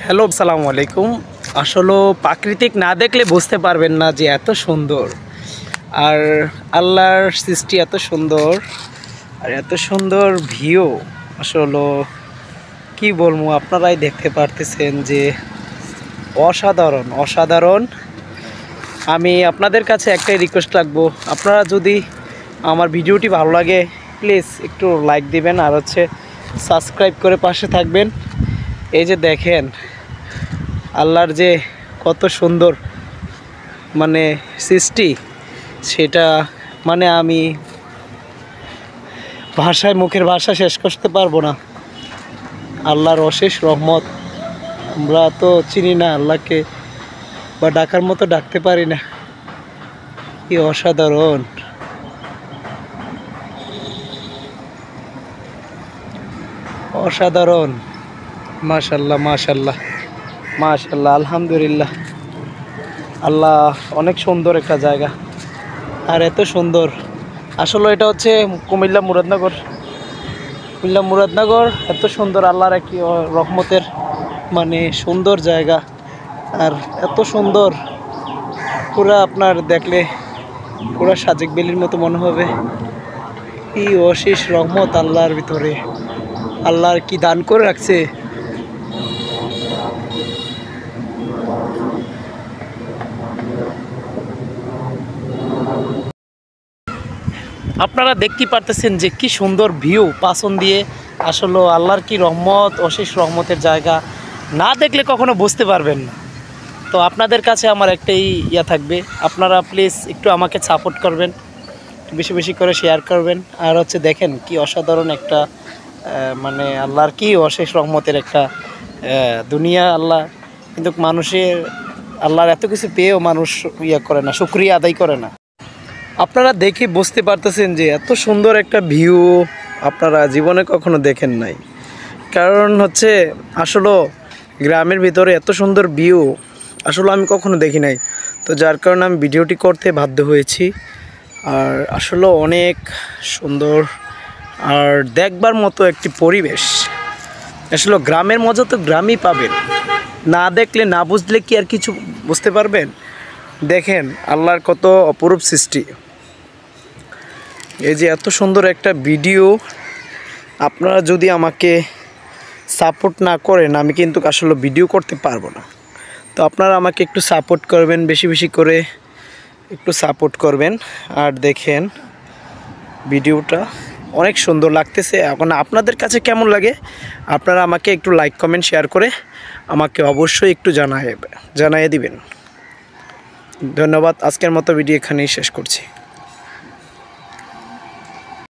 Hello, আসসালামু আলাইকুম। আসলে প্রাকৃতিক না দেখলে বুঝতে পারবেন না যে এত সুন্দর, আর আল্লাহর সৃষ্টি এত সুন্দর, আর এত সুন্দর ভিউ। আসলে কি বলবো, আপনারাই দেখতে পারতেছেন যে অসাধারণ অসাধারণ। আমি আপনাদের কাছে একটাই রিকোয়েস্ট রাখবো, আপনারা যদি আমার ভিডিওটি ভালো লাগে প্লিজ একটু লাইক দিবেন, আর সাবস্ক্রাইব করে পাশে থাকবেন। এই যে দেখেন আল্লাহর যে কত সুন্দর সৃষ্টি, সেটা আমি মুখের ভাষা শেষ করতে পারবো না। আল্লাহর অশেষ রহমত, আমরা তো চিনি না আল্লাহকে, বা ডাকার মতো ডাকতে পারি না। কি অসাধারণ, অসাধারণ। মাশাল্লাহ মাশাল্লাহ মাশাল্লাহ, আলহামদুলিল্লাহ। আল্লাহ অনেক সুন্দর একটা জায়গা, আর এত সুন্দর। আসলে এটা হচ্ছে কুমিল্লা মুরাদনগর। এত সুন্দর আল্লাহর একটি রহমতের সুন্দর জায়গা, আর এত সুন্দর পুরা আপনার দেখলে পুরা সাজেক বেলির মতো মনে হবে। এই অশেষ রহমত আল্লাহর ভিতরে, আল্লাহর কি দান করে রাখছে। আপনারা দেখতে পারতেছেন যে কি সুন্দর ভিউ পাশন দিয়ে। আসলে আল্লাহর কি রহমত, অশেষ রহমতের জায়গা, না দেখলে কখনো বুঝতে পারবেন না। তো আপনাদের কাছে আমার একটাই থাকবে, আপনারা প্লিজ একটু আমাকে সাপোর্ট করবেন, বেশি বেশি করে শেয়ার করবেন। আর দেখেন কি অসাধারণ একটা আল্লাহর কি অশেষ রহমতের একটা দুনিয়া। আল্লাহ কিন্তু আল্লাহর এত কিছু পেয়েও মানুষ করে না, শুকরিয়া আদায় করে না। আপনারা দেখে বুঝতে পারতেছেন যে এত সুন্দর একটা ভিউ আপনারা জীবনে কখনো দেখেন নাই। কারণ আসলে গ্রামের ভিতরে এত সুন্দর ভিউ আসলে আমি কখনো দেখি নাই। তো যার কারণে আমি ভিডিওটি করতে বাধ্য হয়েছি। আর আসলে অনেক সুন্দর, আর দেখবার মতো একটি পরিবেশ। আসলে গ্রামের মজা তো গ্রামই পাবেন, না দেখলে না বুঝলে কি আর কিছু বুঝতে পারবেন। দেখেন আল্লাহর কত অপরূপ সৃষ্টি। এই যে এত সুন্দর একটা ভিডিও, আপনারা যদি আমাকে সাপোর্ট না করেন আমি কিন্তু আসলে ভিডিও করতে পারবো না। তো আপনারা আমাকে একটু সাপোর্ট করবেন, বেশি বেশি করে একটু সাপোর্ট করবেন। আর দেখেন ভিডিওটা অনেক সুন্দর লাগতেছে। এখন আপনাদের কাছে কেমন লাগে আপনারা আমাকে একটু লাইক কমেন্ট শেয়ার করে আমাকে অবশ্যই একটু জানিয়ে দিবেন। ধন্যবাদ। আজকের মতো ভিডিও এখানেই শেষ করছি।